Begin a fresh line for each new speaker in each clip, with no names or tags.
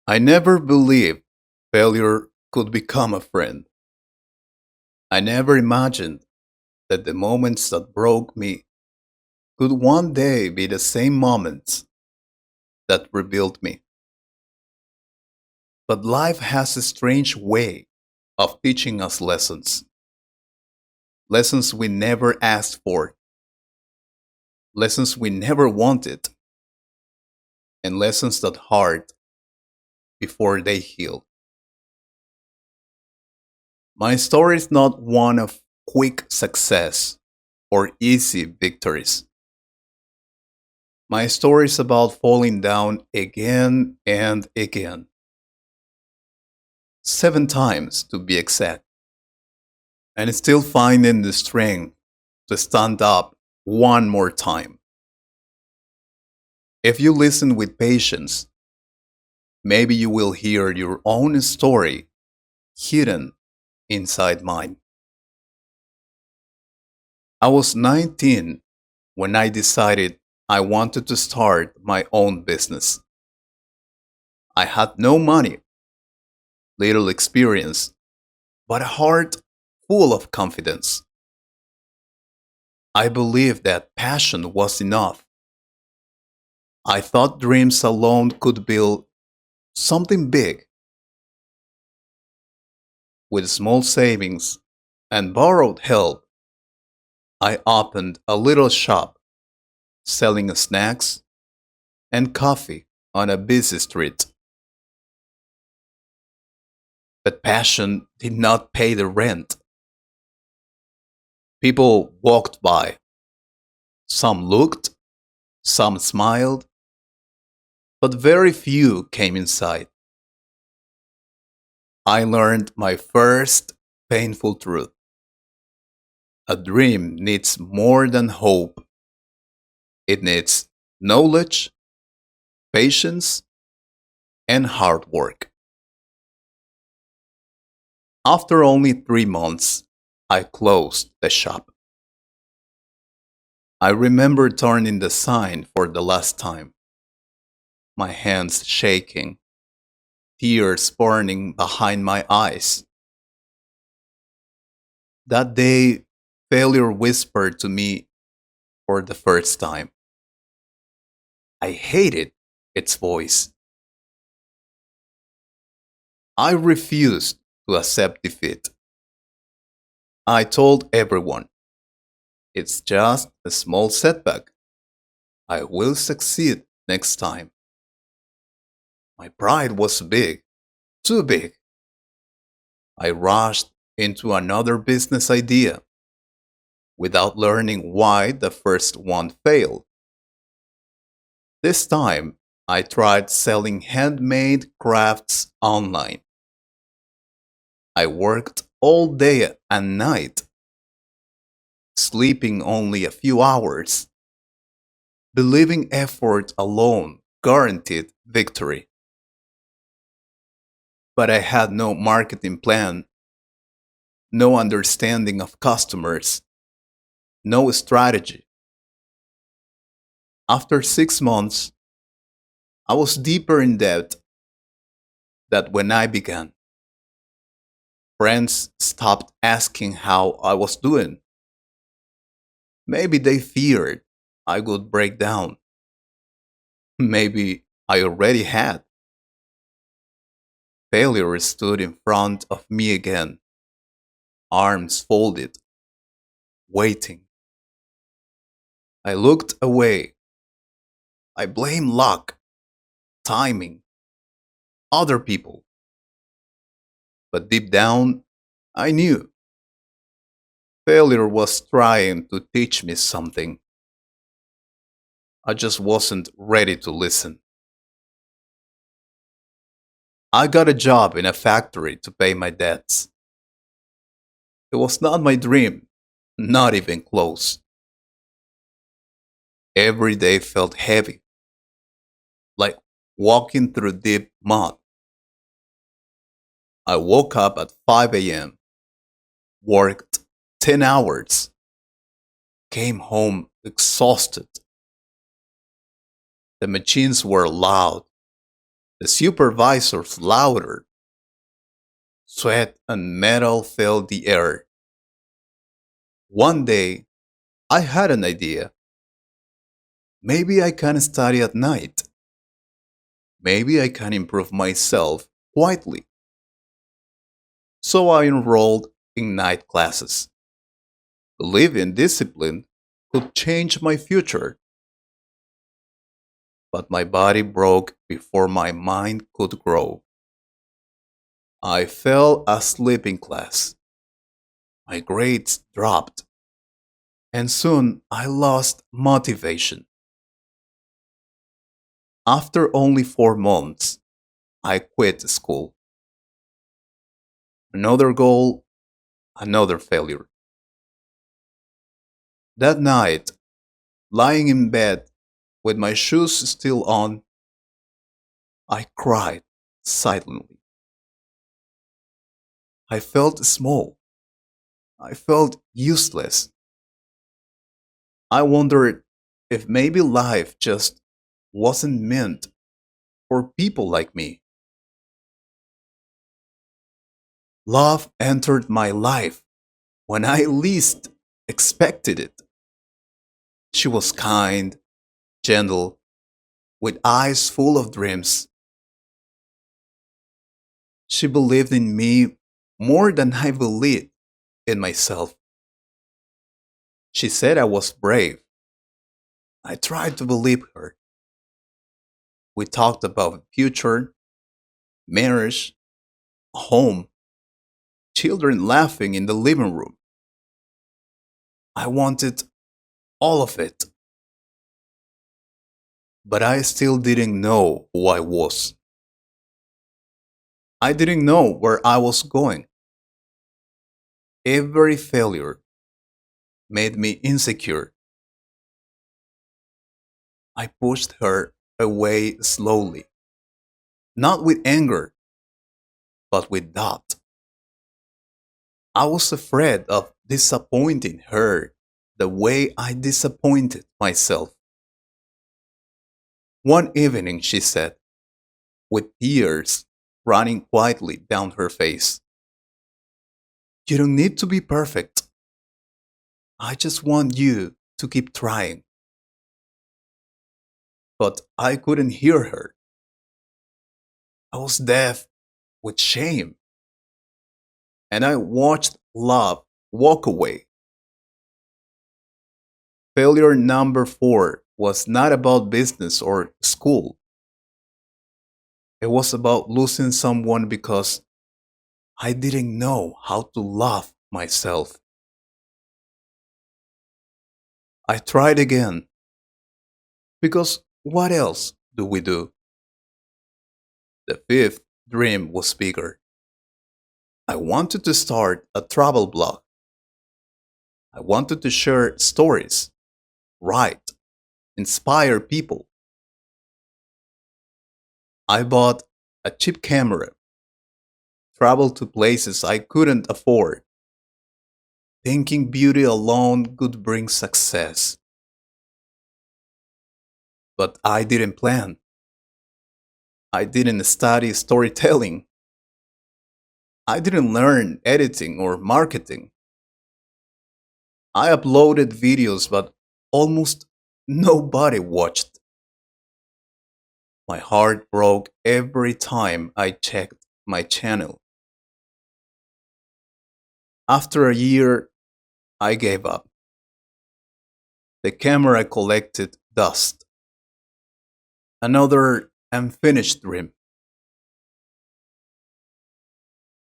I never believed failure could become a friend. I never imagined that the moments that broke me could one day be the same moments that rebuilt me. But life has a strange way of teaching us lessons. Lessons we never asked for, lessons we never wanted, and lessons that hurt before they heal. My story is not one of quick success or easy victories. My story is about falling down again and again, 7 times to be exact, and still finding the strength to stand up one more time. If you listen with patience, maybe you will hear your own story hidden inside mine. I was 19 when I decided I wanted to start my own business. I had no money, little experience, but a heart full of confidence. I believed that passion was enough. I thought dreams alone could build something big. With small savings and borrowed help, I opened a little shop selling snacks and coffee on a busy street. But passion did not pay the rent. People walked by. Some looked, some smiled, but very few came inside. I learned my first painful truth. A dream needs more than hope. It needs knowledge, patience, and hard work. After only 3 months, I closed the shop. I remember turning the sign for the last time, my hands shaking, tears burning behind my eyes. That day, failure whispered to me for the first time. I hated its voice. I refused to accept defeat. I told everyone, it's just a small setback. I will succeed next time. My pride was big, too big. I rushed into another business idea without learning why the first one failed. This time, I tried selling handmade crafts online. I worked all day and night, sleeping only a few hours, believing effort alone guaranteed victory. But I had no marketing plan, no understanding of customers, no strategy. After 6 months, I was deeper in debt than when I began. Friends stopped asking how I was doing. Maybe they feared I would break down. Maybe I already had. Failure stood in front of me again, arms folded, waiting. I looked away. I blamed luck, timing, other people. But deep down, I knew failure was trying to teach me something. I just wasn't ready to listen. I got a job in a factory to pay my debts. It was not my dream, not even close. Every day felt heavy, like walking through deep mud. I woke up at 5 a.m., worked 10 hours, came home exhausted. The machines were loud, The supervisor's louder. Sweat and metal filled the air. One day, I had an idea. Maybe I can study at night. Maybe I can improve myself quietly. So I enrolled in night classes, believing discipline could change my future. But my body broke before my mind could grow. I fell asleep in class. My grades dropped, and soon I lost motivation. After only 4 months, I quit school. Another goal, another failure. That night, lying in bed with my shoes still on, I cried silently. I felt small. I felt useless. I wondered if maybe life just wasn't meant for people like me. Love entered my life when I least expected it. She was kind, gentle, with eyes full of dreams. She believed in me more than I believed in myself. She said I was brave. I tried to believe her. We talked about future, marriage, home, children laughing in the living room. I wanted all of it, but I still didn't know who I was. I didn't know where I was going. Every failure made me insecure. I pushed her away slowly, not with anger, but with doubt. I was afraid of disappointing her the way I disappointed myself. One evening, she said, with tears running quietly down her face, "You don't need to be perfect. I just want you to keep trying." But I couldn't hear her. I was deaf with shame, and I watched love walk away. Failure number four was not about business or school. It was about losing someone because I didn't know how to love myself. I tried again, because what else do we do? The fifth dream was bigger. I wanted to start a travel blog. I wanted to share stories, write, inspire people. I bought a cheap camera, traveled to places I couldn't afford, thinking beauty alone could bring success. But I didn't plan. I didn't study storytelling. I didn't learn editing or marketing. I uploaded videos, but almost nobody watched. My heart broke every time I checked my channel. After a year, I gave up. The camera collected dust. Another unfinished dream.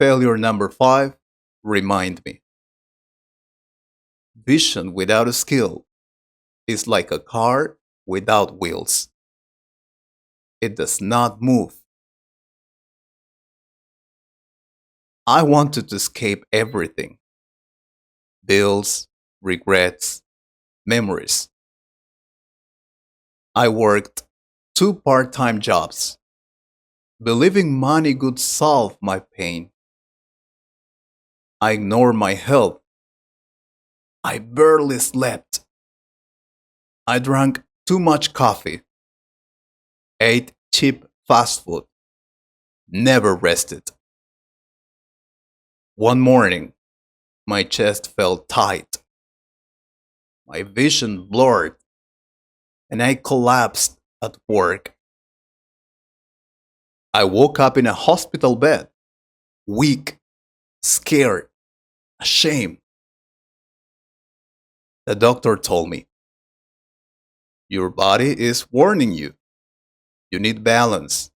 Failure number five, remind me. Vision without a skill is like a car without wheels. It does not move. I wanted to escape everything: bills, regrets, memories. I worked two part time jobs, believing money could solve my pain. I ignored my health. I barely slept. I drank too much coffee, ate cheap fast food, never rested. One morning, my chest felt tight, my vision blurred, and I collapsed at work. I woke up in a hospital bed, weak, scared, ashamed. The doctor told me, "Your body is warning you. You need balance.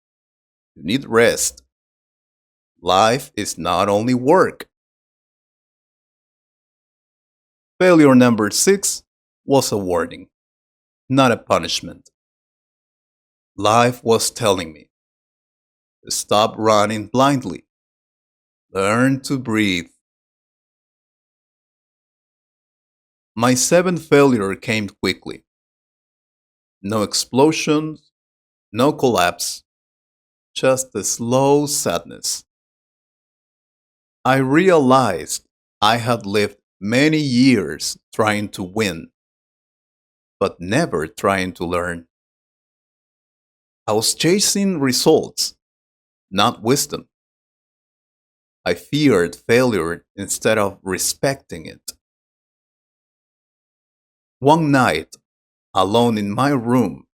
You need rest. Life is not only work." Failure number six was a warning, not a punishment. Life was telling me to stop running blindly, learn to breathe. My seventh failure came quickly. No explosions, no collapse, just a slow sadness. I realized I had lived many years trying to win, but never trying to learn. I was chasing results, not wisdom. I feared failure instead of respecting it. One night, alone in my room,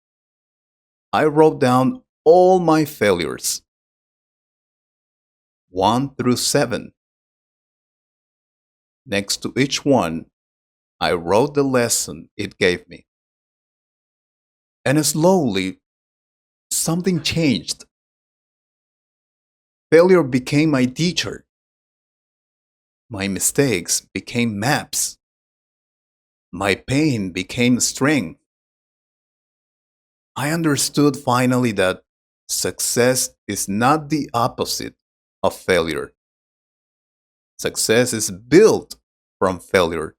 I wrote down all my failures, 1 through 7. Next to each one, I wrote the lesson it gave me. And slowly, something changed. Failure became my teacher. My mistakes became maps. My pain became strength. I understood finally that success is not the opposite of failure. Success is built from failure,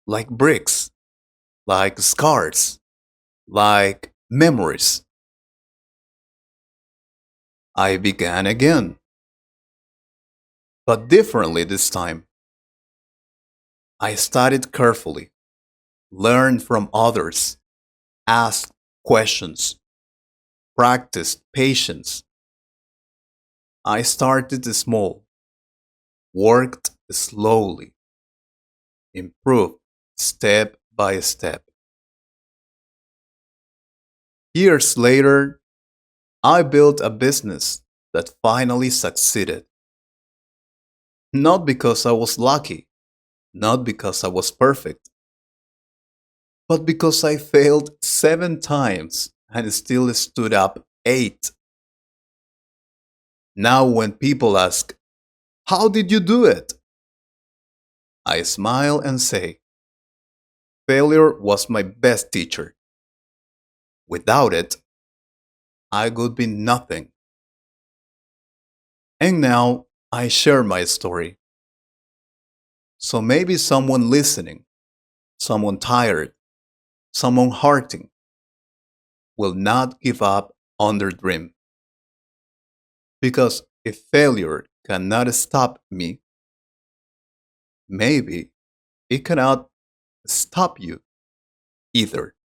like bricks, like scars, like memories. I began again, but differently this time. I studied carefully, learned from others, asked questions, practiced patience. I started small, worked slowly, improved step by step. Years later, I built a business that finally succeeded. Not because I was lucky, not because I was perfect, but because I failed 7 times and still stood up 8. Now, when people ask, "How did you do it?" I smile and say, "Failure was my best teacher. Without it, I would be nothing." And now I share my story. So maybe someone listening, someone tired, someone hurting, will not give up on their dream. Because if failure cannot stop me, maybe it cannot stop you either.